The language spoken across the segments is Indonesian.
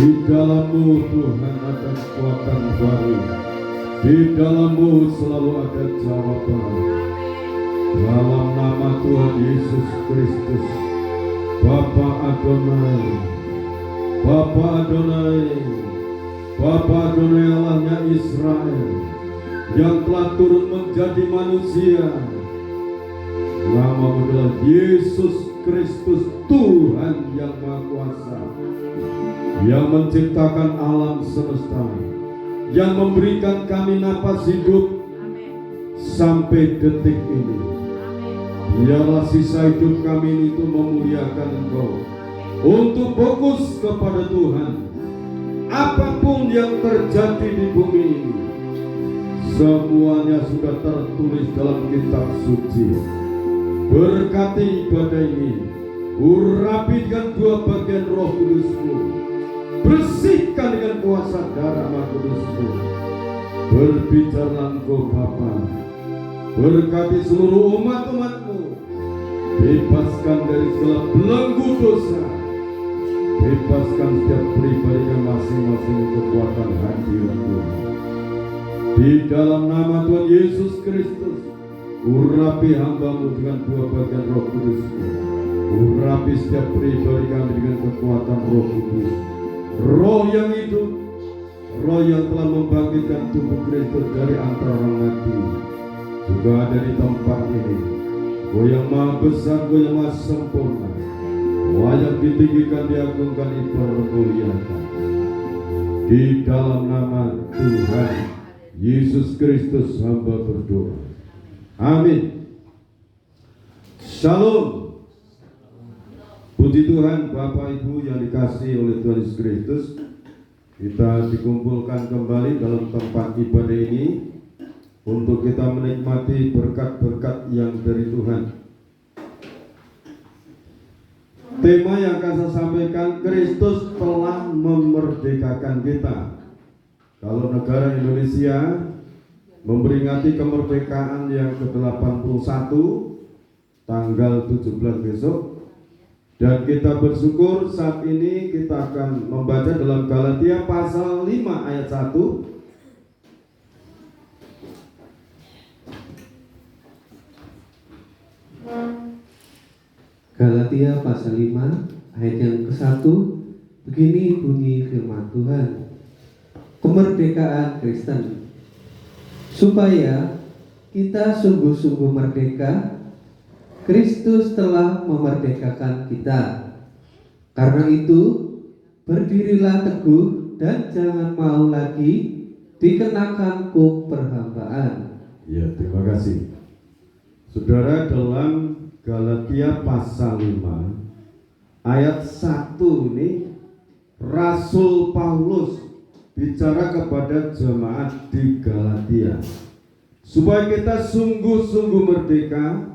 Di dalam-Mu Tuhan ada kekuatan baru. Di dalam-Mu selalu ada jawaban. Dalam nama Tuhan Yesus Kristus, Bapa Adonai, Bapa Adonai, Bapa Adonai Allahnya Israel, yang telah turun menjadi manusia. Nama-Mu adalah Yesus Kristus, Tuhan yang Maha Kuasa, yang menciptakan alam semesta, yang memberikan kami napas hidup sampai detik ini. Biarlah sisa hidup kami itu memuliakan Engkau, untuk fokus kepada Tuhan. Apapun yang terjadi di bumi ini, semuanya sudah tertulis dalam kitab suci. Berkati ibadah ini, urapi dengan dua bagian Roh Kudus-Mu, bersihkan dengan kuasa darah Maha Kudus-Mu. Berbicara Engkau Bapa, berkati seluruh umat-umat-Mu, bebaskan dari segala belenggu dosa, bebaskan setiap pribadi yang masing-masing kekuatan hadirat-Mu. Di dalam nama Tuhan Yesus Kristus, urapi hamba-Mu dengan dua bagian Roh Kudus-Mu. Urapi setiap pribadi kami dengan kekuatan Roh Kudus, Roh yang hidup, Roh yang telah membangkitkan tubuh Kristus dari antara orang mati, juga ada di tempat ini. Kau yang Maha besar, Kau yang Maha sempurna, layak ditinggikan, diagungkan, dipermuliakan. Di dalam nama Tuhan Yesus Kristus hamba berdoa. Amin. Shalom. Puji Tuhan, Bapak Ibu yang dikasihi oleh Tuhan Yesus Kristus, kita dikumpulkan kembali dalam tempat ibadah ini untuk kita menikmati berkat-berkat yang dari Tuhan. Tema yang akan saya sampaikan, Kristus telah memerdekakan kita. Kalau negara Indonesia memperingati kemerdekaan yang ke-81 tanggal 17 besok, dan kita bersyukur saat ini kita akan membaca dalam Galatia pasal 5 ayat 1. Galatia pasal 5 ayat yang ke-1, begini bunyi firman Tuhan. Kemerdekaan Kristen, supaya kita sungguh-sungguh merdeka, Kristus telah memerdekakan kita. Karena itu, berdirilah teguh dan jangan mau lagi dikenakan kuk perhambaan. Ya, terima kasih. Saudara, dalam Galatia pasal 5 ayat 1 ini, Rasul Paulus bicara kepada jemaat di Galatia, supaya kita sungguh-sungguh merdeka.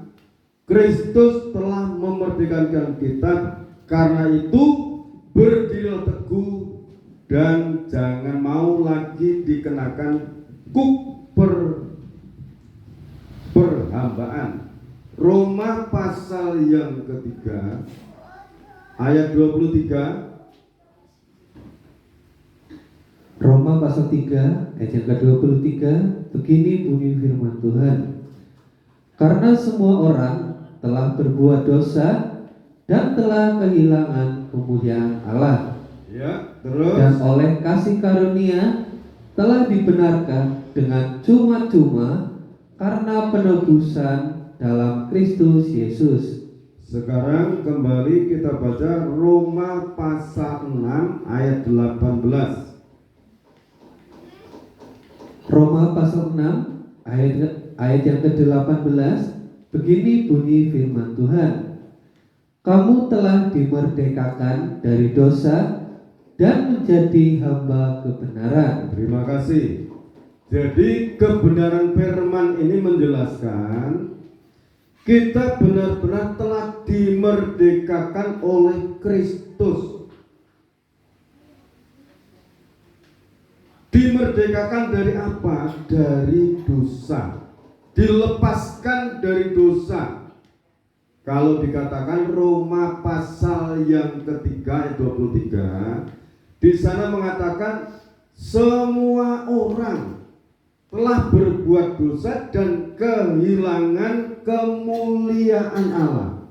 Kristus telah memerdekakan kita. Karena itu, berdirilah teguh dan jangan mau lagi dikenakan kuk perhambaan. Roma pasal yang ketiga ayat 23. Roma pasal 3 ayat yang ke-23, begini bunyi firman Tuhan. Karena semua orang telah berbuat dosa dan telah kehilangan kemuliaan Allah. Ya, terus. Dan oleh kasih karunia telah dibenarkan dengan cuma-cuma karena penebusan dalam Kristus Yesus. Sekarang kembali kita baca Roma pasal 6 ayat 18. Roma pasal 6 ayat yang ke-18, begini bunyi firman Tuhan. Kamu telah dimerdekakan dari dosa dan menjadi hamba kebenaran. Terima kasih. Jadi kebenaran firman ini menjelaskan kita benar-benar telah dimerdekakan oleh Kristus. Dimerdekakan dari apa? Dari dosa. Dilepaskan dari dosa. Kalau dikatakan Roma pasal yang ketiga ayat 23, di sana mengatakan semua orang telah berbuat dosa dan kehilangan kemuliaan Allah.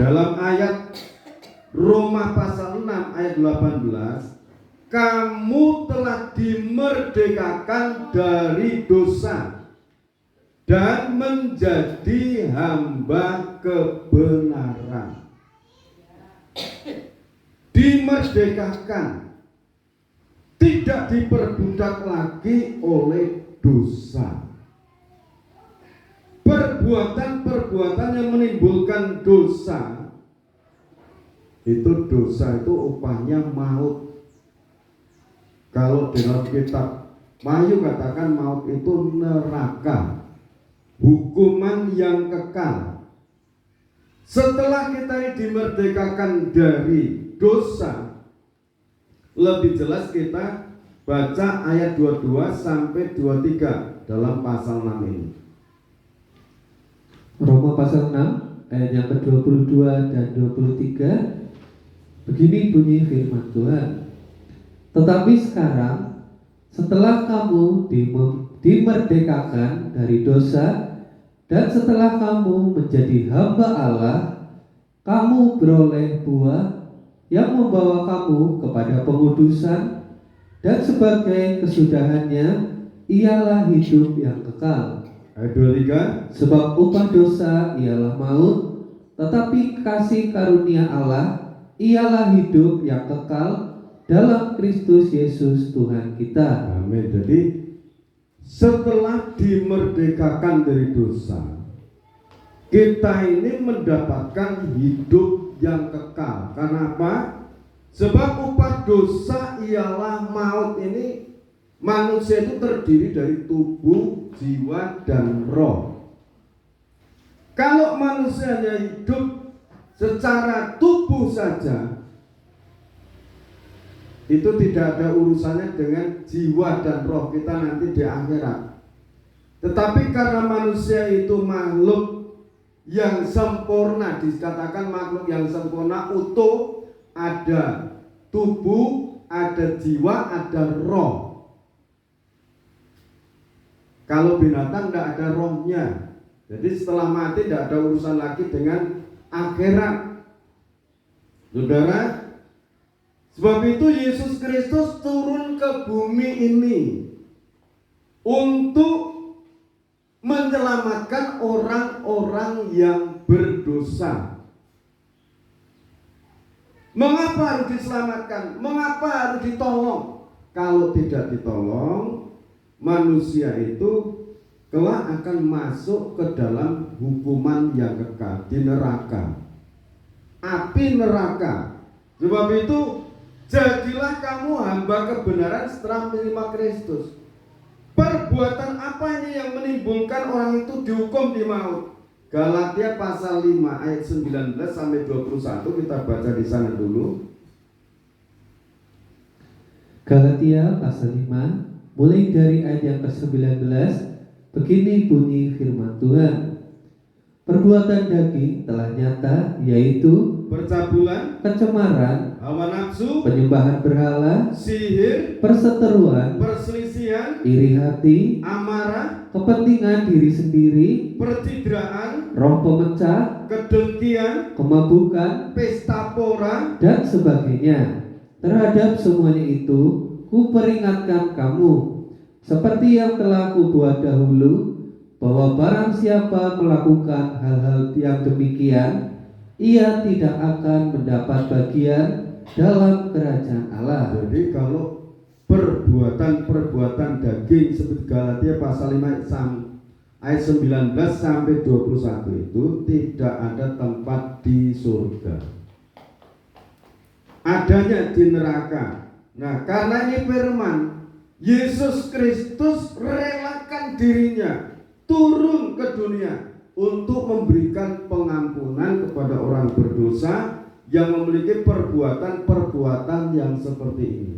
Dalam ayat Roma pasal 6 ayat 18, kamu telah dimerdekakan dari dosa dan menjadi hamba kebenaran. Dimerdekakan, tidak diperbudak lagi oleh dosa. Perbuatan-perbuatan yang menimbulkan dosa itu upahnya maut. Kalau di dalam kitab Wahyu katakan maut itu neraka, hukuman yang kekal. Setelah kita ini dimerdekakan dari dosa, lebih jelas kita baca ayat 22 sampai 23 dalam pasal 6 ini. Roma pasal 6 ayat yang ke-22 dan 23. Begini bunyi firman Tuhan. Tetapi sekarang setelah kamu dimerdekakan dari dosa dan setelah kamu menjadi hamba Allah, kamu beroleh buah yang membawa kamu kepada pengudusan, dan sebagai kesudahannya ialah hidup yang kekal. Ayat 23. Sebab upah dosa ialah maut, tetapi kasih karunia Allah ialah hidup yang kekal dalam Kristus Yesus Tuhan kita. Amin. Jadi setelah dimerdekakan dari dosa, kita ini mendapatkan hidup yang kekal. Karena apa? Sebab upah dosa ialah maut. Ini manusia itu terdiri dari tubuh, jiwa, dan roh. Kalau manusianya hidup secara tubuh saja, itu tidak ada urusannya dengan jiwa dan roh kita nanti di akhirat. Tetapi karena manusia itu makhluk yang sempurna, dikatakan makhluk yang sempurna, utuh, ada tubuh, ada jiwa, ada roh. Kalau binatang tidak ada rohnya. Jadi setelah mati tidak ada urusan lagi dengan akhirat. Saudara, sebab itu Yesus Kristus turun ke bumi ini untuk menyelamatkan orang-orang yang berdosa. Mengapa harus diselamatkan? Mengapa harus ditolong? Kalau tidak ditolong, manusia itu kelak akan masuk ke dalam hukuman yang kekal di neraka, api neraka. Sebab itu jadilah kamu hamba kebenaran setelah menerima Kristus. Perbuatan apa ini yang menimbulkan orang itu dihukum di maut? Galatia pasal 5 ayat 19 sampai 21, kita baca di sana dulu. Galatia pasal 5 mulai dari ayat yang ke-19. Begini bunyi firman Tuhan. Perbuatan daging telah nyata, yaitu percabulan, kecemaran, hawa nafsu, penyembahan berhala, sihir, perseteruan, perselisihan, iri hati, amarah, kepentingan diri sendiri, percidraan, roh pemecah, kedengkian, kemabukan, pesta pora, dan sebagainya. Terhadap semuanya itu kuperingatkan kamu, seperti yang telah kubuat dahulu, bahwa barang siapa melakukan hal-hal yang demikian, ia tidak akan mendapat bagian dalam kerajaan Allah. Jadi kalau perbuatan-perbuatan daging seperti Galatia pasal 5 ayat 19 sampai 21 itu tidak ada tempat di surga, adanya di neraka. Nah, karena ini firman, Yesus Kristus relakan dirinya turun ke dunia untuk memberikan pengampunan kepada orang berdosa yang memiliki perbuatan-perbuatan yang seperti ini.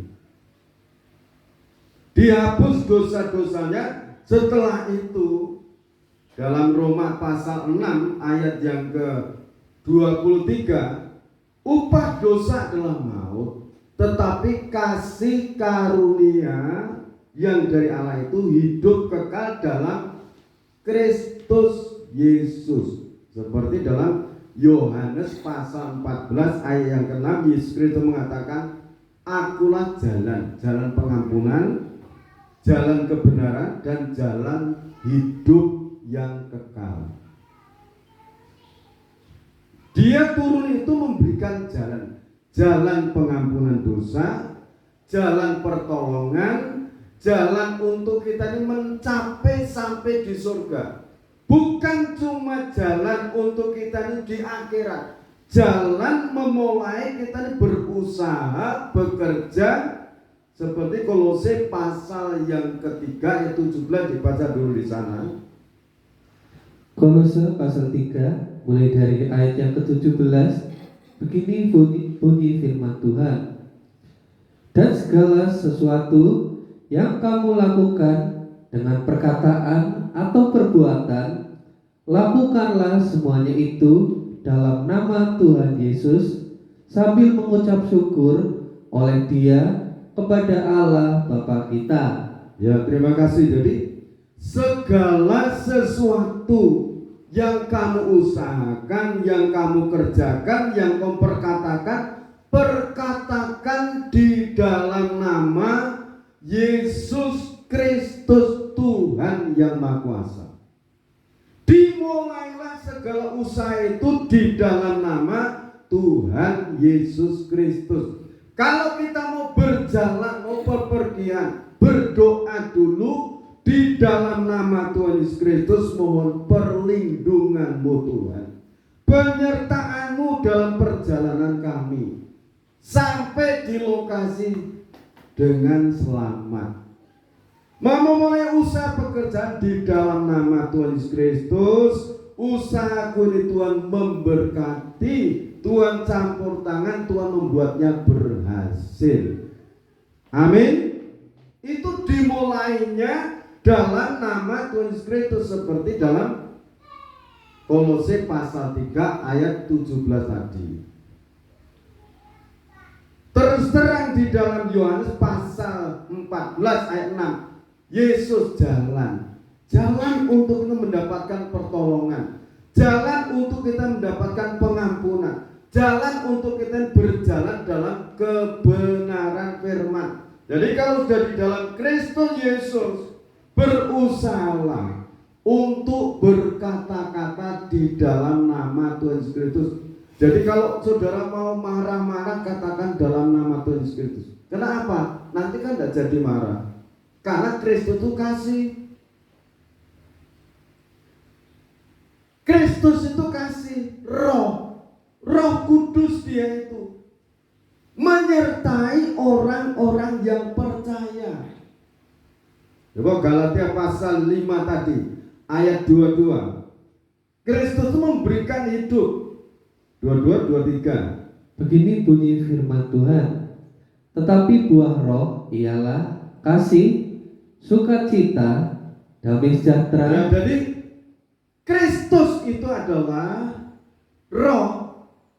Dihapus dosa-dosanya. Setelah itu dalam Roma pasal 6 ayat yang ke-23, Upah dosa adalah maut, tetapi kasih karunia yang dari Allah itu hidup kekal dalam Kristus Yesus. Seperti dalam Yohanes pasal 14 ayat yang ke-6, Yesus Kristus mengatakan, akulah jalan, jalan pengampunan, jalan kebenaran, dan jalan hidup yang kekal. Dia turun itu memberikan jalan pengampunan dosa, jalan pertolongan, jalan untuk kita ini mencapai sampai di surga. Bukan cuma jalan untuk kita ini di akhirat, jalan memulai kita ini berusaha, bekerja, seperti Kolose pasal yang ketiga ayat 17, dibaca dulu di sana. Kolose pasal 3 mulai dari ayat yang ke-17, begini bunyi firman Tuhan. Dan segala sesuatu yang kamu lakukan dengan perkataan atau perbuatan, lakukanlah semuanya itu dalam nama Tuhan Yesus, sambil mengucap syukur oleh Dia kepada Allah Bapa kita. Ya, terima kasih. Jadi segala sesuatu yang kamu usahakan, yang kamu kerjakan, yang kamu perkatakan di dalam nama Yesus Kristus, Tuhan yang Maha Kuasa. Dimulailah segala usaha itu di dalam nama Tuhan Yesus Kristus. Kalau kita mau berjalan, mau bepergian, berdoa dulu di dalam nama Tuhan Yesus Kristus, mohon perlindunganmu Tuhan, penyertaanmu dalam perjalanan kami sampai di lokasi dengan selamat. Mau memulai usaha pekerjaan di dalam nama Tuhan Yesus Kristus, usahaku ini Tuhan memberkati, Tuhan campur tangan, Tuhan membuatnya berhasil. Amin. Itu dimulainya dalam nama Tuhan Yesus Kristus, seperti dalam Kolose pasal 3 ayat 17 tadi. Terus terang di dalam Yohanes pasal 14 ayat 6, Yesus jalan untuk kita mendapatkan pertolongan, jalan untuk kita mendapatkan pengampunan, jalan untuk kita berjalan dalam kebenaran firman. Jadi kalau sudah di dalam Kristus Yesus, berusahalah untuk berkata-kata di dalam nama Tuhan Yesus Kristus. Jadi kalau saudara mau marah-marah, katakan dalam nama Tuhan Yesus Kristus. Kenapa? Nanti kan tidak jadi marah. Karena Kristus itu kasih. Kristus itu kasih, Roh Kudus Dia itu menyertai orang-orang yang percaya. Coba Galatia pasal 5 tadi ayat 22. Kristus itu memberikan hidup. 22-23. Begini bunyi firman Tuhan. Tetapi buah roh ialah kasih, sukacita, damai sejahtera. Ya, jadi Kristus itu adalah roh.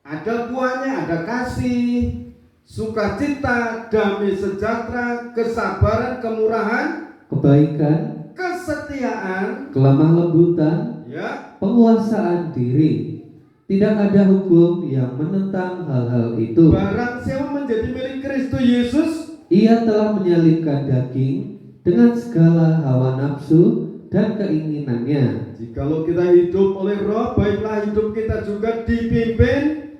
Ada buahnya, ada kasih, sukacita, damai sejahtera, kesabaran, kemurahan, kebaikan, kesetiaan, kelemah lembutan, ya, penguasaan diri. Tidak ada hukum yang menentang hal-hal itu. Barang siapa menjadi milik Kristus Yesus, ia telah menyalibkan daging dengan segala hawa nafsu dan keinginannya. Jikalau kita hidup oleh roh, baiklah hidup kita juga dipimpin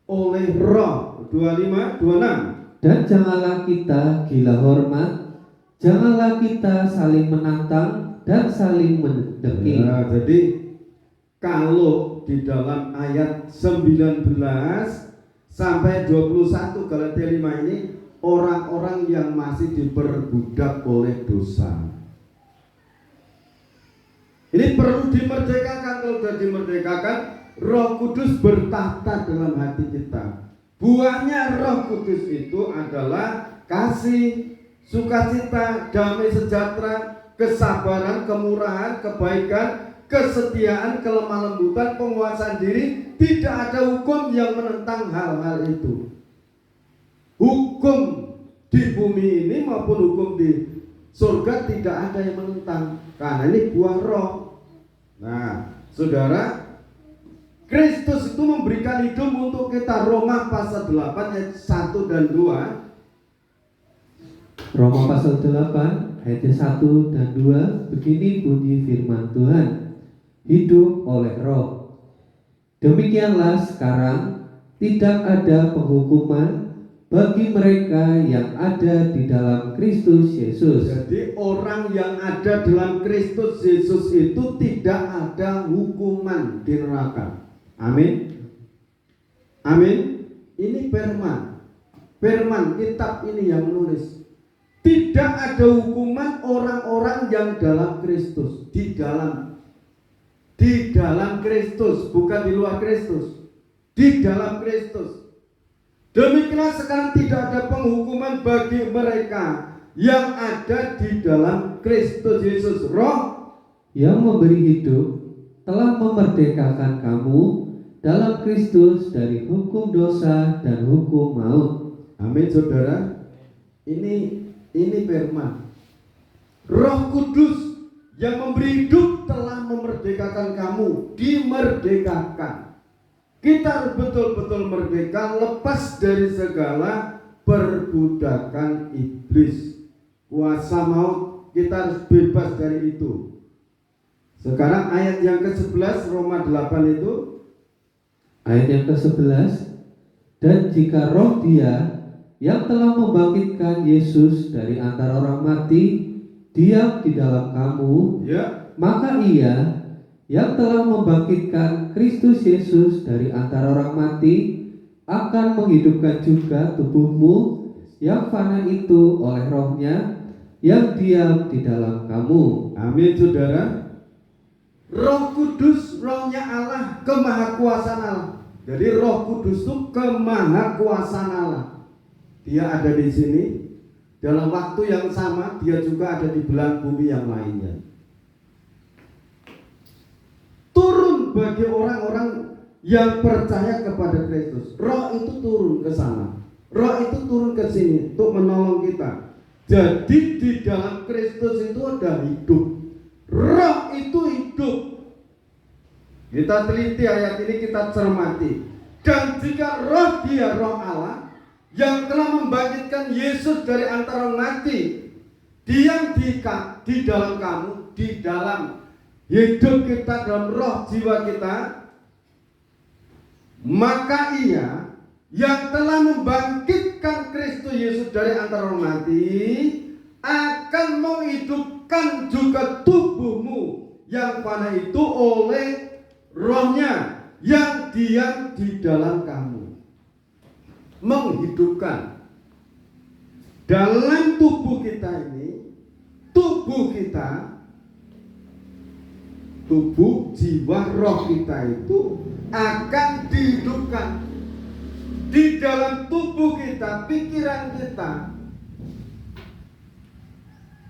oleh roh. 25-26. Dan janganlah kita gila hormat, janganlah kita saling menantang dan saling mendengki. Ya, jadi kalau di dalam ayat 19 sampai 21 Galatia 5 ini, orang-orang yang masih diperbudak oleh dosa, ini perlu dimerdekakan. Kalau sudah dimerdekakan, Roh Kudus bertahta dalam hati kita. Buahnya Roh Kudus itu adalah kasih, sukacita, damai sejahtera, kesabaran, kemurahan, kebaikan, kesetiaan, kelemah lembutan, penguasaan diri. Tidak ada hukum yang menentang hal-hal itu. Hukum di bumi ini maupun hukum di surga tidak ada yang menentang, karena ini buah roh. Nah, saudara, Kristus itu memberikan hidup untuk kita. Roma pasal 8 ayat 1 dan 2. Roma pasal 8 ayat 1 dan 2, begini bunyi firman Tuhan, hidup oleh roh. Demikianlah sekarang tidak ada penghukuman bagi mereka yang ada di dalam Kristus Yesus. Jadi orang yang ada dalam Kristus Yesus itu tidak ada hukuman di neraka. Amin. Amin. Ini firman. Firman kitab ini yang menulis. Tidak ada hukuman orang-orang yang dalam Kristus. Di dalam Kristus, bukan di luar Kristus. Di dalam Kristus. Demikianlah sekarang tidak ada penghukuman bagi mereka yang ada di dalam Kristus Yesus. Roh yang memberi hidup telah memerdekakan kamu dalam Kristus dari hukum dosa dan hukum maut. Amin, saudara. Ini firman. Roh Kudus yang memberi hidup telah memerdekakan kamu, dimerdekakan. Kita harus betul-betul merdeka, lepas dari segala perbudakan iblis, kuasa maut. Kita harus bebas dari itu. Sekarang ayat yang ke-11 Roma 8 itu. Ayat yang ke-11, dan jika roh Dia yang telah membangkitkan Yesus dari antara orang mati diam di dalam kamu, Ya. maka Ia yang telah membangkitkan Kristus Yesus dari antara orang mati akan menghidupkan juga tubuhmu yang fana itu oleh rohnya yang diam di dalam kamu. Amin, saudara. Roh Kudus, rohnya Allah, kemahakuasaan Allah. Jadi Roh Kudus itu kemahakuasaan Allah. Dia ada di sini dalam waktu yang sama, dia juga ada di belahan bumi yang lainnya. Turun bagi orang-orang yang percaya kepada Kristus. Roh itu turun ke sana. Roh itu turun ke sini untuk menolong kita. Jadi di dalam Kristus itu ada hidup. Roh itu hidup. Kita teliti ayat ini, kita cermati. Dan jika roh Dia, roh Allah yang telah membangkitkan Yesus dari antara orang mati, diam di dalam kamu, di dalam hidup kita, dalam roh jiwa kita, maka Ia yang telah membangkitkan Kristus Yesus dari antara orang mati akan menghidupkan juga tubuhmu yang fana itu oleh rohnya yang diam di dalam kamu. Menghidupkan dalam tubuh kita ini, tubuh kita, tubuh, jiwa, roh kita itu akan dihidupkan. Di dalam tubuh kita, pikiran kita,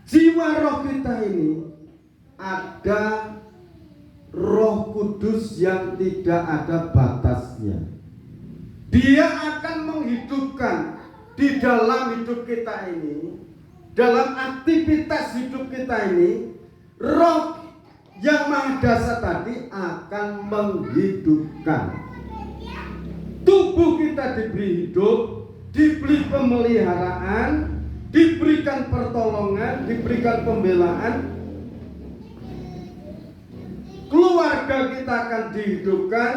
jiwa, roh kita ini ada Roh Kudus yang tidak ada batasnya. Dia akan menghidupkan di dalam hidup kita ini, dalam aktivitas hidup kita ini. Roh yang maha dasar tadi akan menghidupkan. Tubuh kita diberi hidup, diberi pemeliharaan, diberikan pertolongan, diberikan pembelaan. Keluarga kita akan dihidupkan,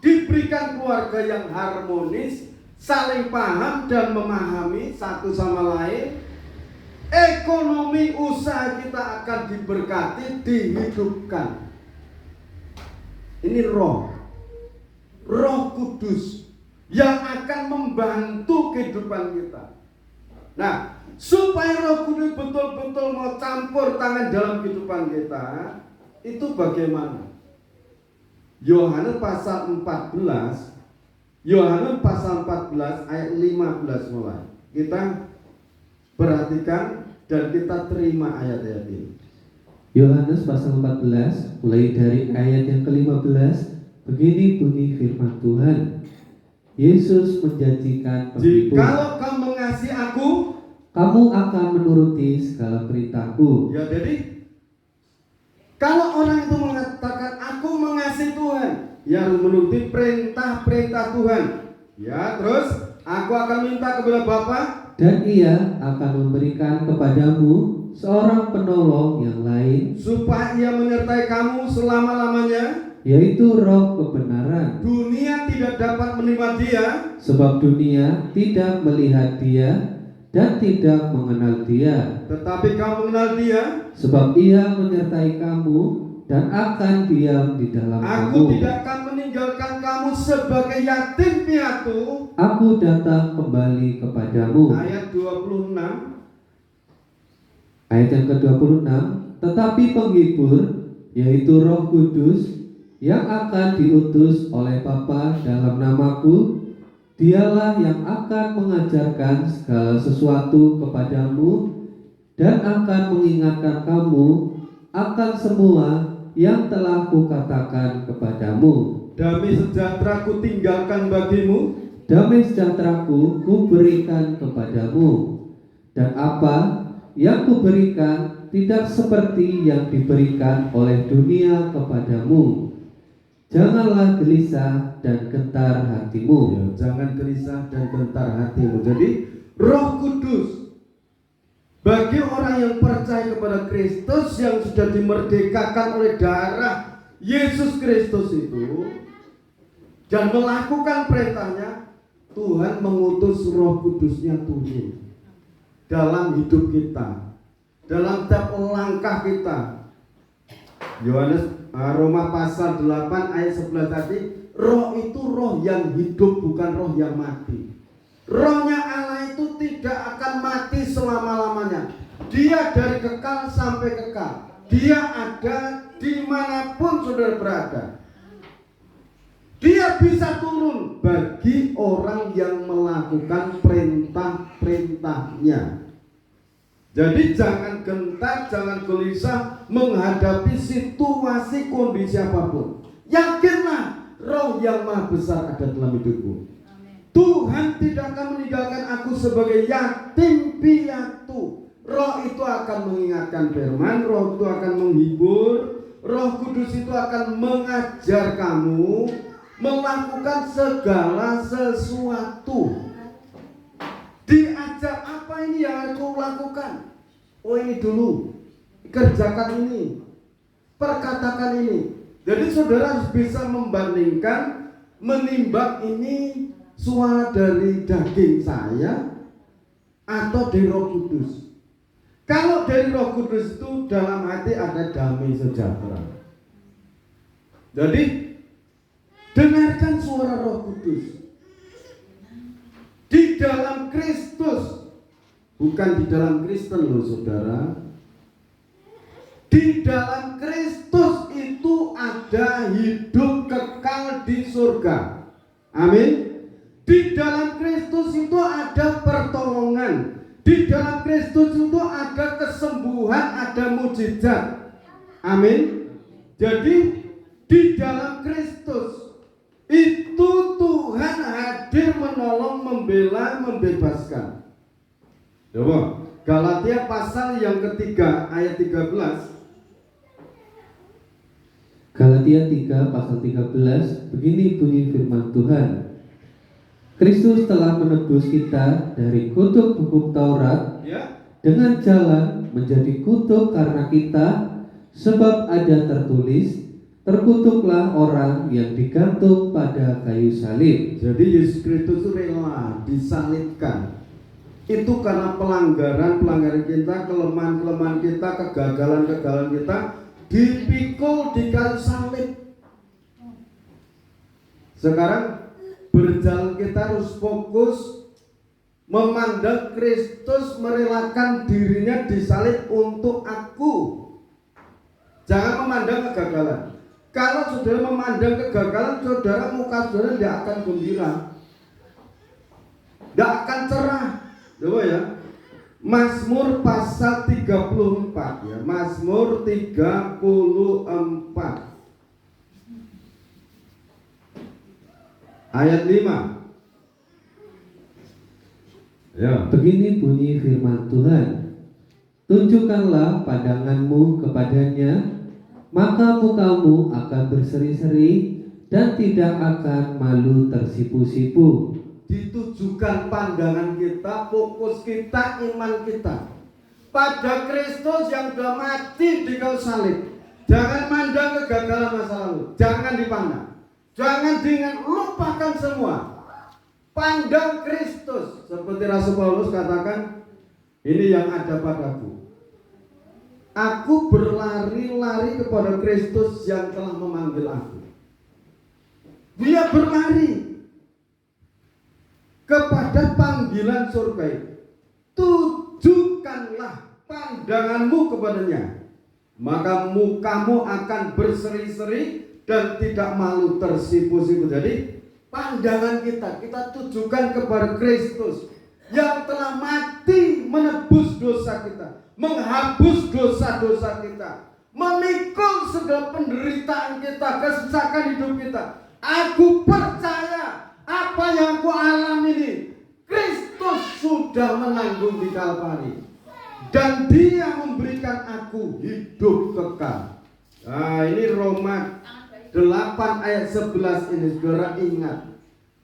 diberikan keluarga yang harmonis, saling paham dan memahami satu sama lain. Ekonomi usaha kita akan diberkati, dihidupkan. Ini roh Kudus yang akan membantu kehidupan kita. Nah, supaya Roh Kudus betul-betul mau campur tangan dalam kehidupan kita, itu bagaimana? Yohanes pasal 14 ayat 15 mulai. Kita perhatikan dan kita terima ayat-ayat ini. Yohanes pasal 14 mulai dari ayat yang ke-15, begini bunyi firman Tuhan. Yesus menjanjikan penghibur. Jikalau kamu mengasihi aku, kamu akan menuruti segala perintahku. ya jadi kalau orang itu mengatakan aku mengasihi Tuhan, ya harus menuruti perintah-perintah Tuhan. Ya, terus aku akan minta kepada Bapa, dan Ia akan memberikan kepadamu seorang penolong yang lain, supaya Ia menyertai kamu selama-lamanya. Yaitu Roh kebenaran. Dunia tidak dapat menerima Dia, sebab dunia tidak melihat Dia dan tidak mengenal Dia. tetapi kamu mengenal Dia. Sebab Ia menyertai kamu dan akan diam di dalam Aku kamu. tidak akan meninggalkan kamu sebagai yatim piatu. Aku datang kembali kepadamu. Ayat 26. Ayat yang ke-26, tetapi penghibur, yaitu Roh Kudus, yang akan diutus oleh Bapa dalam namaku, Dialah yang akan mengajarkan segala sesuatu kepadamu dan akan mengingatkan kamu akan semua yang telah kukatakan kepadamu. Damai sejahtera ku tinggalkan bagimu, Damai sejahteraku kuberikan kepadamu, dan apa yang kuberikan tidak seperti yang diberikan oleh dunia kepadamu. Janganlah gelisah dan gentar hatimu. ya, jangan gelisah dan gentar hatimu. Jadi Roh Kudus bagi orang yang percaya kepada Kristus, yang sudah dimerdekakan oleh darah Yesus Kristus itu, dan melakukan perintahnya, Tuhan mengutus Roh Kudusnya turun dalam hidup kita, dalam setiap langkah kita. Roma pasal 8 ayat 11 tadi, roh itu roh yang hidup, bukan roh yang mati. Rohnya Allah itu tidak akan mati selama-lamanya. Dia dari kekal sampai kekal. Dia ada dimanapun saudara berada. Dia bisa turun bagi orang yang melakukan perintah-perintahnya. Jadi jangan gentar, jangan gelisah menghadapi situasi kondisi apapun. Yakinlah Roh yang Maha Besar ada dalam hidupmu. Tuhan tidak akan meninggalkan aku sebagai yatim piatu. Roh itu akan mengingatkan firman, Roh itu akan menghibur, Roh Kudus itu akan mengajar kamu melakukan segala sesuatu. Diajar apa ini yang harus kau lakukan? Oh ini dulu, kerjakan ini, perkatakan ini. Jadi saudara harus bisa membandingkan, menimbang ini suara dari daging saya atau dari Roh Kudus. Kalau dari Roh Kudus itu dalam hati ada damai sejahtera. Jadi dengarkan suara Roh Kudus. Di dalam Kristus, bukan di dalam Kristen loh saudara. Di dalam Kristus itu ada hidup kekal di surga. Amin. Di dalam Kristus itu ada pertolongan. Di dalam Kristus itu ada kesembuhan, ada mujizat. Amin. Jadi di dalam Kristus itu Tuhan hadir menolong, membela, membebaskan. Coba Galatia pasal yang ketiga ayat 13. Galatia 3 pasal 13, begini bunyi firman Tuhan. Kristus telah menebus kita dari kutuk hukum Taurat, Ya. dengan jalan menjadi kutuk karena kita, sebab ada tertulis, terkutuklah orang yang digantung pada kayu salib. Jadi Yesus Kristus itu rela disalibkan. Itu karena pelanggaran kita, kelemahan kita, kegagalan kita, dipikul di kayu salib. Sekarang berjalan kita harus fokus memandang Kristus merelakan dirinya disalib untuk aku. Jangan memandang kegagalan. Kalau saudara memandang kegagalan, saudara, muka saudara tidak akan gembira, tidak akan cerah. Coba ya. Mazmur pasal 34 ya. Mazmur 34 ayat 5. Ya. Begini bunyi firman Tuhan, tunjukkanlah pandanganmu kepadanya, maka mukamu akan berseri-seri dan tidak akan malu tersipu-sipu. Ditujukan pandangan kita, fokus kita, iman kita pada Kristus yang sudah mati di kayu salib. Jangan mandang kegagalan masa lalu, jangan dipandang, jangan diingat, lupakan semua. Pandang Kristus, seperti Rasul Paulus katakan, ini yang ada padaku. Aku berlari-lari kepada Kristus yang telah memanggil aku. Dia berlari kepada panggilan surga itu. Tujukanlah pandanganmu kepadanya, maka mukamu akan berseri-seri dan tidak malu tersipu-sipu. Jadi pandangan kita tujukan kepada Kristus yang telah mati menebus dosa kita, menghapus dosa-dosa kita, memikul segala penderitaan kita, kesesakan hidup kita. Aku percaya apa yang aku alami ini, Kristus sudah menanggung di Kalvari, dan Dia memberikan aku hidup kekal. Nah, ini Roma 8 ayat 11 ini, saudara ingat,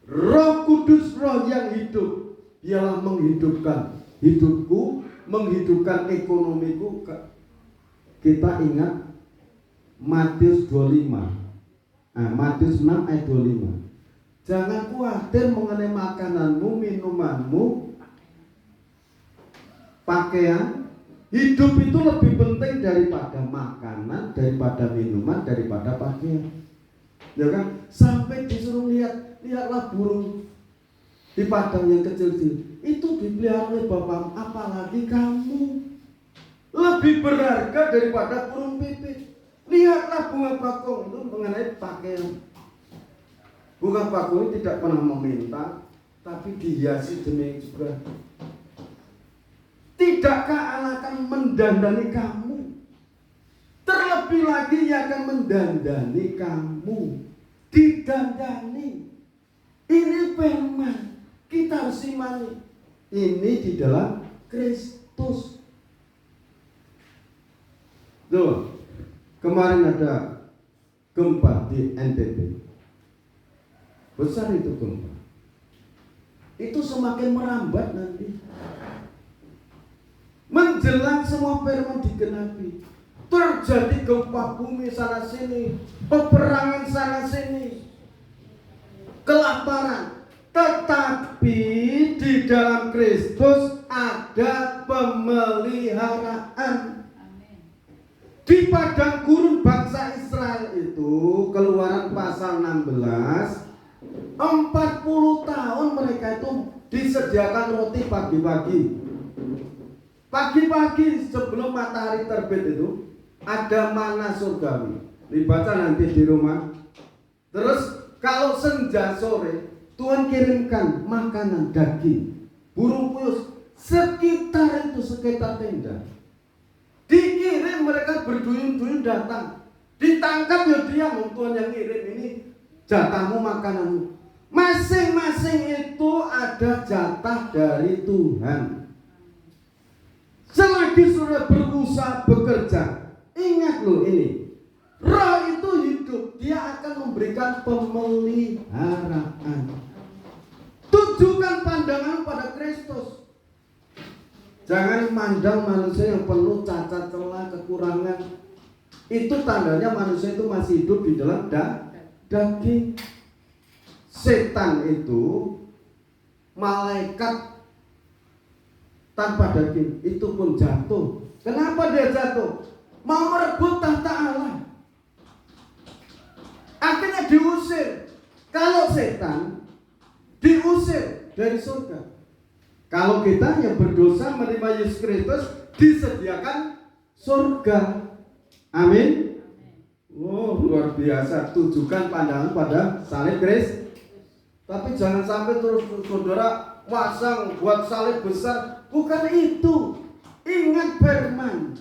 Roh Kudus, Roh yang hidup, Dialah menghidupkan hidupku, menghidupkan ekonomiku. Kita ingat Matius 25, Matius 6 ayat 25. Jangan khawatir mengenai makananmu, minumanmu, pakaian. Hidup itu lebih penting daripada makanan, daripada minuman, daripada pakaian. Ya kan? Sampai disuruh lihatlah burung di padang yang kecil-kecil. Itu dipelihara oleh Bapa, apalagi kamu. Lebih berharga daripada burung pipit. Lihatlah bunga bakung itu mengenai pakaian. Bunga bakung tidak pernah meminta, tapi dihiasi demi juga. Tidakkah Allah akan mendandani kamu? Terlebih lagi Ia akan mendandani kamu. Didandani. Ini firman, kita harus imani. Ini di dalam Kristus. Tuh, kemarin ada gempa di NTT. Besar itu gempa. Itu semakin merambat nanti. Menjelang semua firman digenapi, terjadi gempa bumi sana sini, peperangan sana sini, kelaparan. Tetapi di dalam Kristus ada pemeliharaan. Di padang gurun bangsa Israel itu, Keluaran pasal 16, 40 tahun mereka itu disediakan roti pagi-pagi. Pagi-pagi sebelum matahari terbit itu ada mana surgawi. Dibaca nanti di rumah. Terus kalau senja sore Tuhan kirimkan makanan daging, burung puyuh sekitar tenda. Dikirim, mereka berduyun-duyun datang. Ditangkap ya diam, Tuhan yang kirim, ini jatahmu, makananmu. Masing-masing itu ada jatah dari Tuhan. Selagi sudah berusaha bekerja, ingat loh ini, Roh itu hidup, Dia akan memberikan pemeliharaan. Tujukan pandangan pada Kristus. Jangan mandang manusia yang penuh cacat celah, kekurangan. Itu tandanya manusia itu masih hidup di dalam daging. Setan itu malaikat tanpa daging, itu pun jatuh. Kenapa dia jatuh? Mau merebut tahta Allah. Akhirnya diusir. Kalau setan diusir dari surga, kalau kita yang berdosa menerima Yesus Kristus, disediakan surga. Amin. Oh, luar biasa. Tujukan pandangan pada salib Kristus. Tapi jangan sampai terus saudara pasang buat salib besar, Bukan itu. Ingat firman.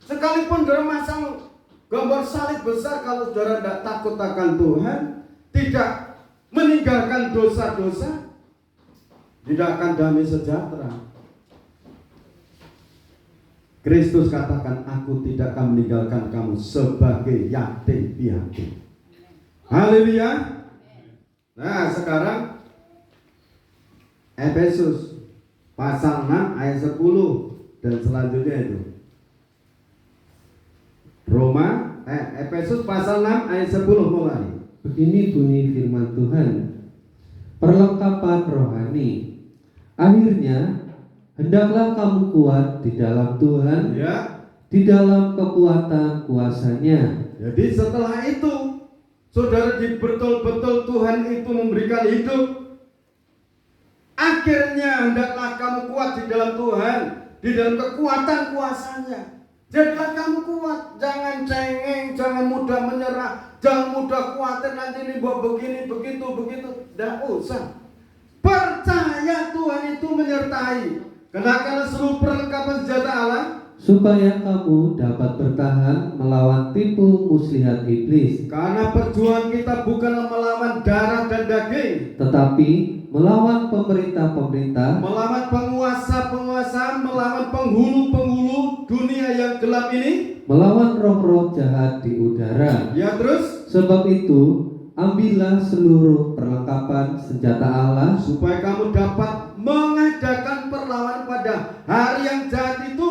Sekalipun saudara masang gambar salib besar, kalau saudara tidak takut akan Tuhan, tidak meninggalkan dosa-dosa, tidak akan damai sejahtera. Kristus katakan, aku tidak akan meninggalkan kamu sebagai yatim piatu. Haleluya. Nah sekarang Efesus pasal 6 ayat 10 dan selanjutnya itu. Efesus pasal 6 ayat 10 mulai. Begini bunyi firman Tuhan, perlengkapan rohani. Akhirnya hendaklah kamu kuat di dalam Tuhan, Ya. di dalam kekuatan kuasanya. Jadi setelah itu, saudara betul-betul Tuhan itu memberikan hidup. Akhirnya hendaklah kamu kuat di dalam Tuhan, di dalam kekuatan kuasanya. Jadilah kamu kuat, jangan cengeng, jangan mudah menyerah, jangan mudah khawatir nanti ini buat begini, begitu. Tidak usah. Percaya Tuhan itu menyertai. Kenakan seluruh perlengkapan senjata Allah, supaya kamu dapat bertahan melawan tipu muslihat iblis, karena perjuangan kita bukanlah melawan darah dan daging, tetapi melawan pemerintah-pemerintah, melawan penguasa-penguasa, melawan penghulu-penghulu dunia yang gelap ini, melawan roh-roh jahat di udara. ya terus, Sebab itu, ambillah seluruh perlengkapan senjata Allah, supaya kamu dapat mengadakan perlawanan pada hari yang jahat itu,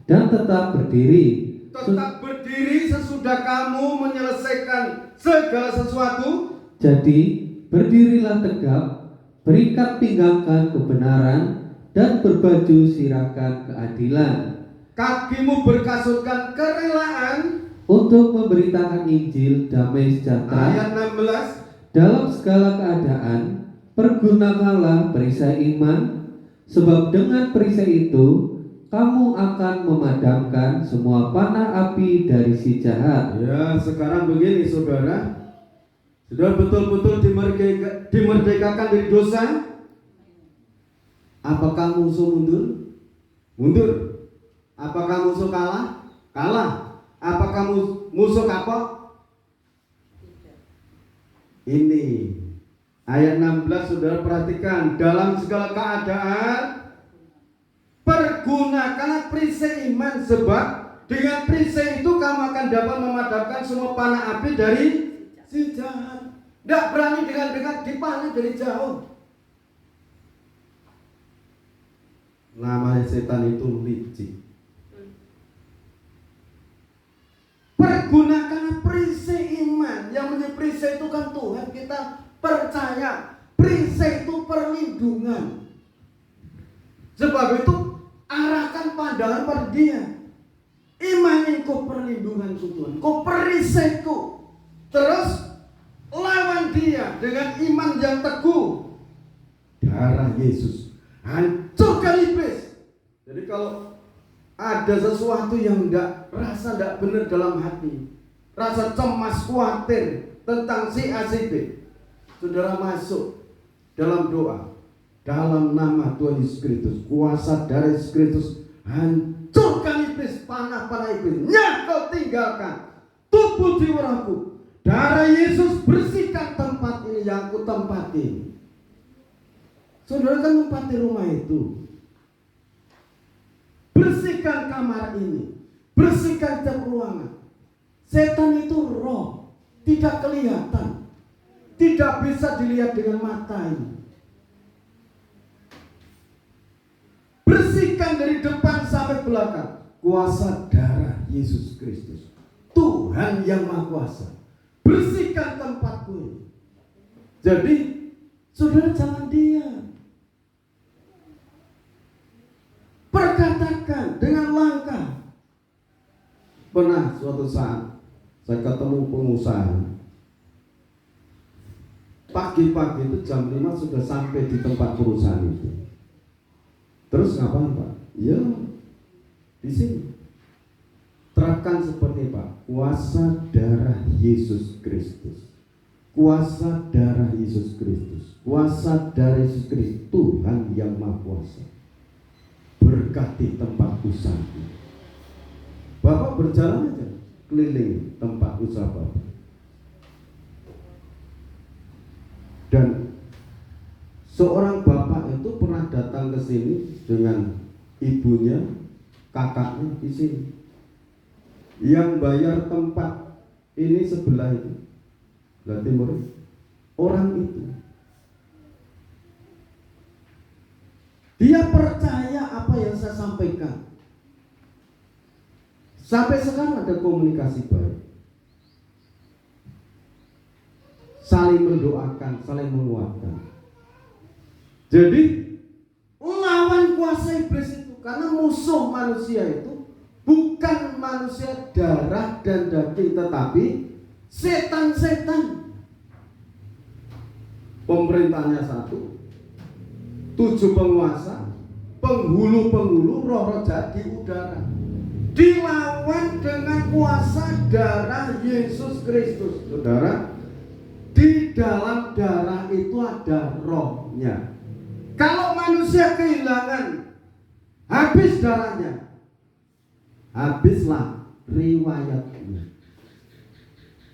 dan tetap berdiri. tetap berdiri sesudah kamu menyelesaikan segala sesuatu. Jadi, berdirilah tegap, berikat pinggangkan kebenaran, dan berbaju sirahkan keadilan, Kakimu berkasutkan kerelaan. untuk memberitakan Injil damai sejahtera. Ayat 16. Dalam segala keadaan, pergunakanlah perisai iman, sebab dengan perisai itu kamu akan memadamkan semua panah api dari si jahat. Ya, sekarang begini saudara. Sudah betul-betul dimerdekakan dari dosa. Apakah musuh mundur? Mundur. Apakah musuh kalah? Kalah. Apakah musuh kapok? Ini ayat 16 saudara perhatikan. Dalam segala keadaan pergunakanlah perisai iman, sebab dengan perisai itu kamu akan dapat memadamkan semua panah api dari si jahat. Tidak berani dengan dekat, dipanah dari jauh. Namanya setan itu licik. Pergunakan perisai iman. Yang menjadi perisai itu kan Tuhan, kita percaya. Perisai itu perlindungan. Sebab itu arahkan pandangan pada Dia. Imani kau perlindungan Tuhan, kau perisaiku. Terus lawan Dia dengan iman yang teguh. Darah Yesus hancurkan iblis. Jadi kalau ada sesuatu yang rasa tidak benar dalam hati, rasa cemas, khawatir tentang si A si B, saudara masuk dalam doa, dalam nama Tuhan Yesus Kristus, kuasa darah Yesus Kristus, hancurkan iblis, panah-panah iblis, kau tinggalkan tubuh jiwaku. Darah Yesus bersihkan tempat ini yang aku tempati. Saudara kan tempati rumah itu. Bersihkan kamar ini, bersihkan setiap ruangan. Setan itu roh, tidak kelihatan, tidak bisa dilihat dengan mata ini. Bersihkan dari depan sampai belakang. Kuasa darah Yesus Kristus, Tuhan yang Maha Kuasa, bersihkan tempatku ini. Jadi saudara jangan diam. Perkatakan dengan langkah. Pernah suatu saat saya ketemu pengusaha. Pagi-pagi itu jam 5 sudah sampai di tempat perusahaan itu. Terus ngapain Pak? Ya di sini. Terapkan seperti Pak, kuasa darah Yesus Kristus. Kuasa darah Yesus Kristus. Kuasa darah Yesus Kristus, Tuhan yang Maha Kuasa. memberkati tempat usaha. Bapak berjalan aja keliling tempat usaha Bapak. Dan seorang bapak itu pernah datang ke sini dengan ibunya, kakaknya di sini. Yang bayar tempat ini sebelah itu, sebelah timur, orang itu. Dia percaya apa yang saya sampaikan. Sampai sekarang ada komunikasi baik, saling mendoakan, saling menguatkan. Jadi lawan kuasa iblis itu, karena musuh manusia itu bukan manusia darah dan daging, tetapi setan-setan. Pemerintahnya satu, 7 penguasa, penghulu-penghulu, roh-roh jahat di udara, dilawan dengan kuasa darah Yesus Kristus. Saudara, di dalam darah itu ada rohnya. Kalau manusia kehilangan, habis darahnya, habislah riwayatnya.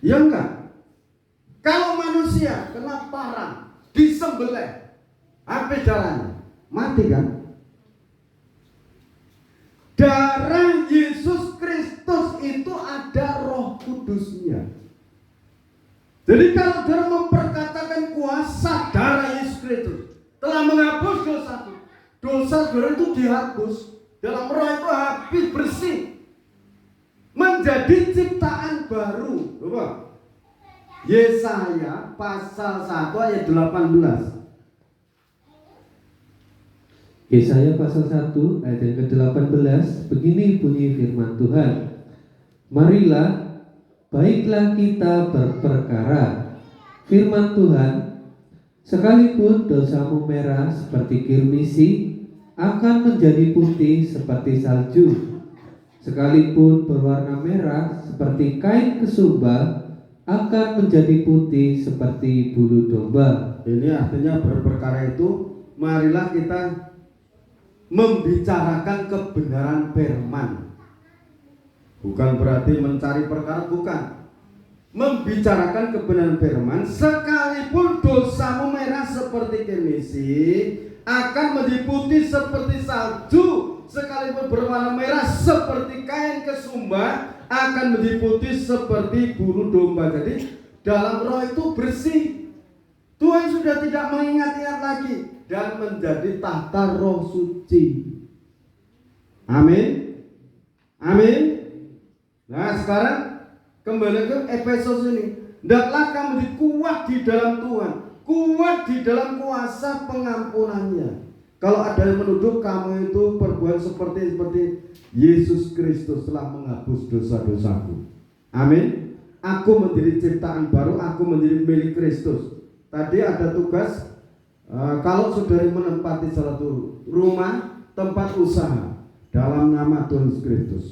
Ya enggak? Kalau manusia kena parang, disembelih, habis darahnya, mati kan? Darah Yesus Kristus itu ada Roh Kudusnya. Jadi kalau dia memperkatakan kuasa darah Yesus Kristus telah menghapus dosa, saudara itu dihapus, dalam roh itu habis, bersih, menjadi ciptaan baru. Coba Yesaya pasal 1 ayat 18. Yesaya pasal 1 ayat yang ke-18, begini bunyi firman Tuhan. Marilah, baiklah kita berperkara. Firman Tuhan, sekalipun dosamu merah seperti kirmisi, akan menjadi putih seperti salju. Sekalipun berwarna merah seperti kain kesumba, akan menjadi putih seperti bulu domba. Ini artinya berperkara itu, marilah kita membicarakan kebenaran firman. Bukan berarti mencari perkara, bukan. Membicarakan kebenaran firman. Sekalipun dosamu merah seperti kirmisi, akan menjadi putih seperti salju. Sekalipun berwarna merah seperti kain kesumba, akan menjadi putih seperti bulu domba. Jadi dalam roh itu bersih. Tuhan sudah tidak mengingat-ingat lagi dan menjadi tahta roh suci. Amin. Amin. Nah sekarang kembali ke Efesus ini. Hendaklah kamu kuat di dalam Tuhan, kuat di dalam kuasa pengampunannya. Kalau ada yang menuduh kamu itu berbuat seperti Yesus Kristus telah menghapus dosa-dosaku. Amin. Aku menjadi ciptaan baru, aku menjadi milik Kristus. Tadi ada tugas, kalau saudara menempati suatu rumah, tempat usaha, dalam nama Tuhan Yesus Kristus,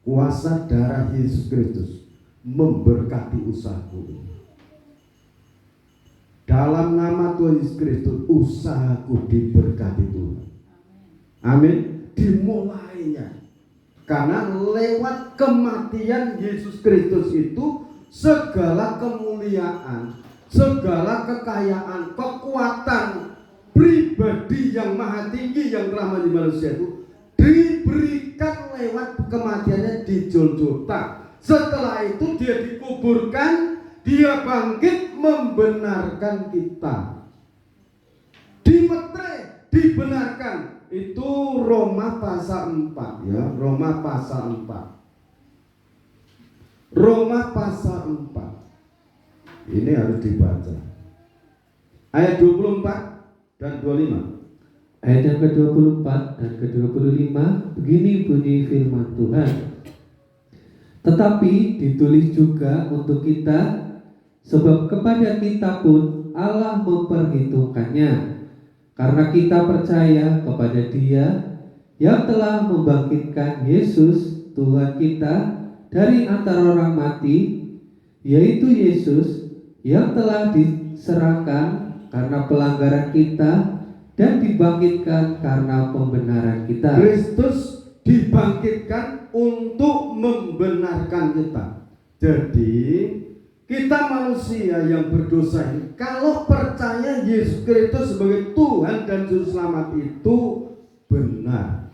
kuasa darah Yesus Kristus memberkati usahaku. Dalam nama Tuhan Yesus Kristus, usahaku diberkati Tuhan. Amin. Dimulainya, karena lewat kematian Yesus Kristus itu segala kemuliaan, segala kekayaan, kekuatan pribadi yang maha tinggi yang telah menjadi manusia itu diberikan lewat kematiannya di Golgota. Setelah itu dia dikuburkan, dia bangkit membenarkan kita. Dimetre, dibenarkan. Itu Roma pasal 4 ya, Roma pasal 4. Roma pasal 4. Ini harus dibaca. Ayat 24 dan 25. Ayat yang ke-24 dan ke-25, begini bunyi firman Tuhan. Tetapi ditulis juga untuk kita, sebab kepada kita pun Allah memperhitungkannya, karena kita percaya kepada Dia yang telah membangkitkan Yesus Tuhan kita dari antara orang mati, yaitu Yesus yang telah diserahkan karena pelanggaran kita dan dibangkitkan karena pembenaran kita. Kristus dibangkitkan untuk membenarkan kita. Jadi kita manusia yang berdosa ini, kalau percaya Yesus Kristus sebagai Tuhan dan Juru Selamat itu benar,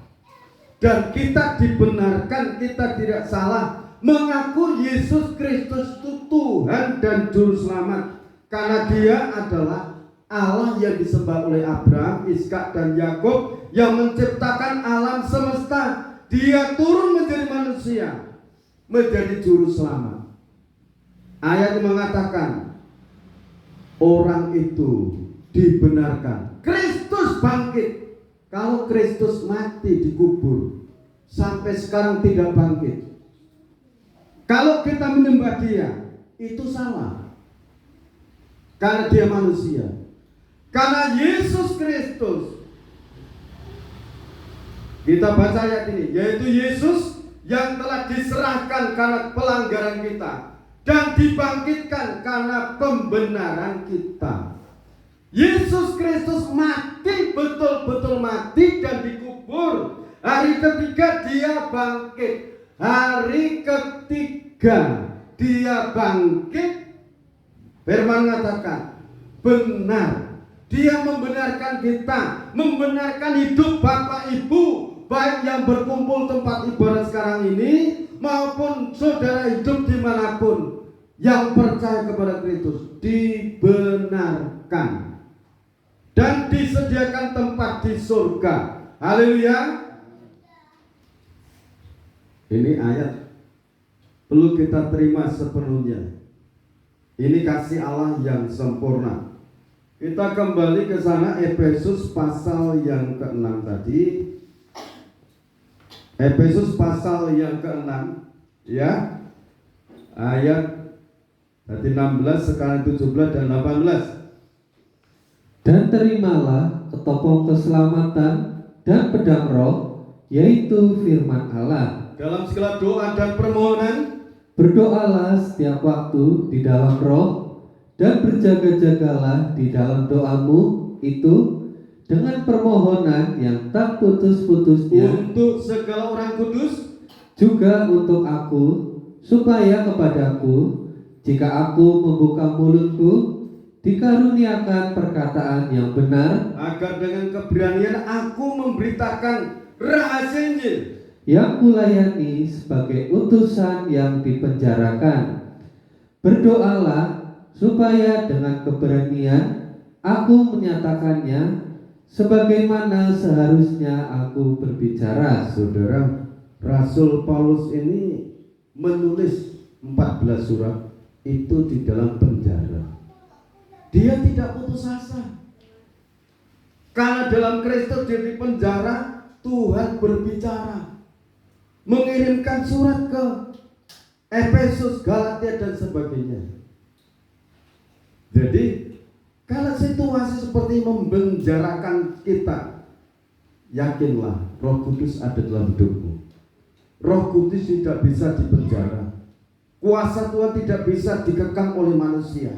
dan kita dibenarkan, kita tidak salah mengaku Yesus Kristus itu Tuhan dan Juru Selamat, karena Dia adalah Allah yang disembah oleh Abraham, Ishak dan Yakub, yang menciptakan alam semesta. Dia turun menjadi manusia, menjadi Juru Selamat. Ayat mengatakan orang itu dibenarkan. Kristus bangkit. Kalau Kristus mati dikubur, sampai sekarang tidak bangkit. Kalau kita menyembah Dia, itu salah, karena Dia manusia. Karena Yesus Kristus, kita baca ayat ini, yaitu Yesus yang telah diserahkan karena pelanggaran kita dan dibangkitkan karena pembenaran kita. Yesus Kristus mati, betul-betul mati dan dikubur. Hari ketiga Dia bangkit. Hari ketiga Dia bangkit. Firman mengatakan benar. Dia membenarkan kita, membenarkan hidup Bapak Ibu, baik yang berkumpul tempat ibadah sekarang ini maupun saudara hidup dimanapun yang percaya kepada Kristus, dibenarkan dan disediakan tempat di surga. Haleluya. Ini ayat perlu kita terima sepenuhnya. Ini kasih Allah yang sempurna. Kita kembali ke sana, Efesus pasal yang ke-6 tadi. Efesus pasal yang ke-6, ya. Ayat tadi 16, sekarang 17 dan 18. Dan terimalah ketopong keselamatan dan pedang roh, yaitu firman Allah. Dalam segala doa dan permohonan, berdoalah setiap waktu di dalam roh, dan berjaga-jagalah di dalam doamu itu dengan permohonan yang tak putus-putusnya untuk segala orang kudus, juga untuk aku, supaya kepadaku, jika aku membuka mulutku, dikaruniakan perkataan yang benar, agar dengan keberanian aku memberitakan rahasia Injil yang kulayani sebagai utusan yang dipenjarakan. Berdoalah supaya dengan keberanian aku menyatakannya sebagaimana seharusnya aku berbicara. Saudara, Rasul Paulus ini menulis 14 surat itu di dalam penjara. Dia tidak putus asa, karena dalam Kristus dia di penjara. Tuhan berbicara, mengirimkan surat ke Efesus, Galatia dan sebagainya. Jadi kalau situasi seperti membenjarakan kita, yakinlah Roh Kudus ada dalam hidupmu. Roh Kudus tidak bisa dipenjara. Kuasa Tuhan tidak bisa dikekang oleh manusia.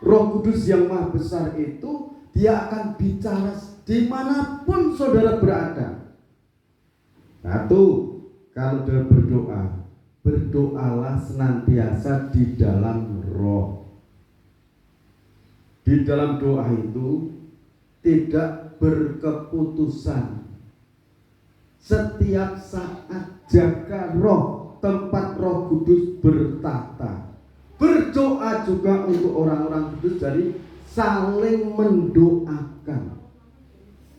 Roh Kudus yang Maha Besar itu, Dia akan bicara dimanapun saudara berada. Satu, kalau saudara berdoa, berdoalah senantiasa di dalam roh. Di dalam doa itu tidak berkeputusan. Setiap saat jaga roh, tempat Roh Kudus bertata. Berdoa juga untuk orang-orang kudus, jadi saling mendoakan.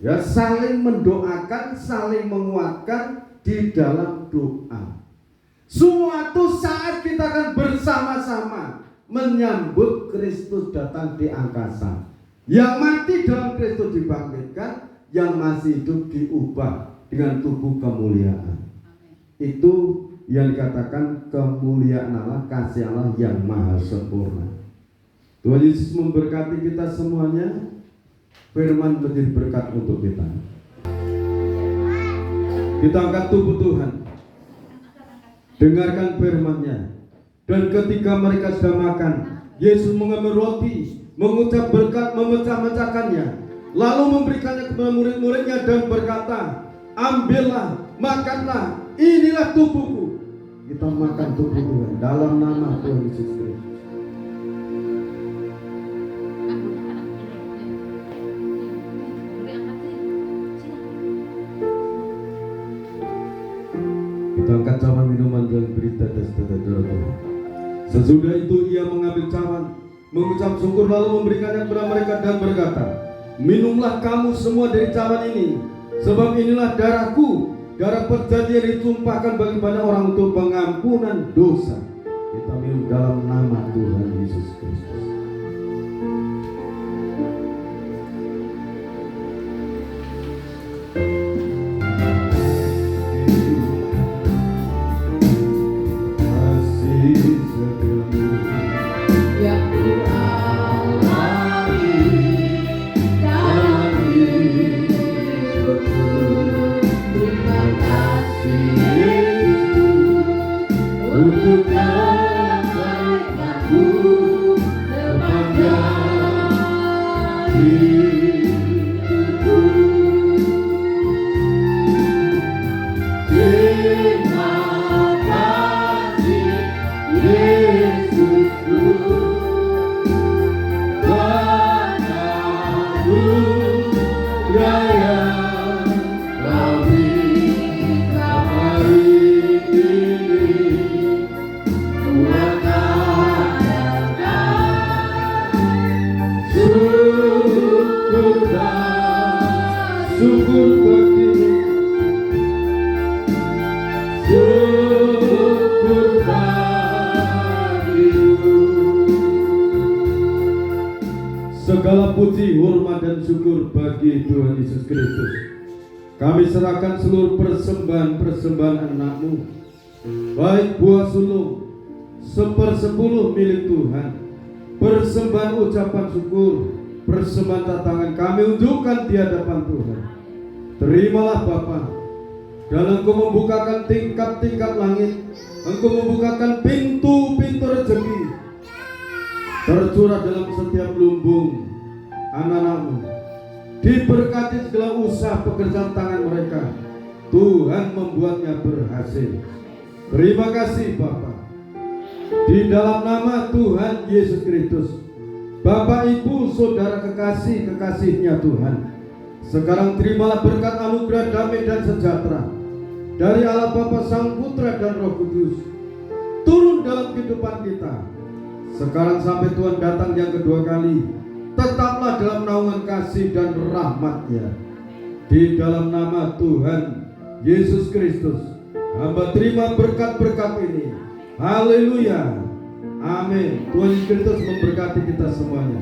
Ya, saling mendoakan, saling menguatkan di dalam doa. Suatu saat kita akan bersama-sama menyambut Kristus datang di angkasa. Yang mati dalam Kristus dibangkitkan, yang masih hidup diubah dengan tubuh kemuliaan. Itu yang dikatakan kemuliaan Allah, kasih Allah yang maha sempurna. Tuhan Yesus memberkati kita semuanya. Firman menjadi berkat untuk kita. Kita angkat tubuh Tuhan, dengarkan firman-Nya. Dan ketika mereka sudah makan, Yesus mengambil roti, mengucap berkat, memecah-mecahkannya, lalu memberikannya kepada murid-muridnya dan berkata, ambillah, makanlah, inilah tubuhku. Kita makan tubuh Tuhan dalam nama Tuhan Yesus Kristus. Kita angkat cawan minuman dan berita saudara Tuhan. Sesudah itu ia mengambil cawan, mengucap syukur lalu memberikannya kepada mereka dan berkata, minumlah kamu semua dari cawan ini, sebab inilah darahku, darah perjanjian ditumpahkan bagi banyak orang untuk pengampunan dosa. Kita minum dalam nama Tuhan Yesus Kristus. Segala puji, hormat dan syukur bagi Tuhan Yesus Kristus. Kami serahkan seluruh persembahan anak-Mu, baik buah sulung 1/10 milik Tuhan, persembahan ucapan syukur, persembahan tangan kami unjukkan di hadapan Tuhan. Terimalah Bapa, dan Engkau membukakan tingkat-tingkat langit, Engkau membukakan pintu-pintu rezeki, tercurah dalam setiap lumbung anak-anak-Mu. Diberkati segala usaha pekerjaan tangan mereka, Tuhan membuatnya berhasil. Terima kasih Bapa. Di dalam nama Tuhan Yesus Kristus, Bapak Ibu Saudara kekasih-kekasihnya Tuhan, sekarang terimalah berkat anugerah damai dan sejahtera dari Allah Bapa, Sang Putra dan Roh Kudus turun dalam kehidupan kita. Sekarang sampai Tuhan datang yang kedua kali, tetaplah dalam naungan kasih dan rahmat-Nya. Di dalam nama Tuhan Yesus Kristus, hamba terima berkat-berkat ini. Haleluya. Amin. Tuhan Yesus Kristus memberkati kita semuanya.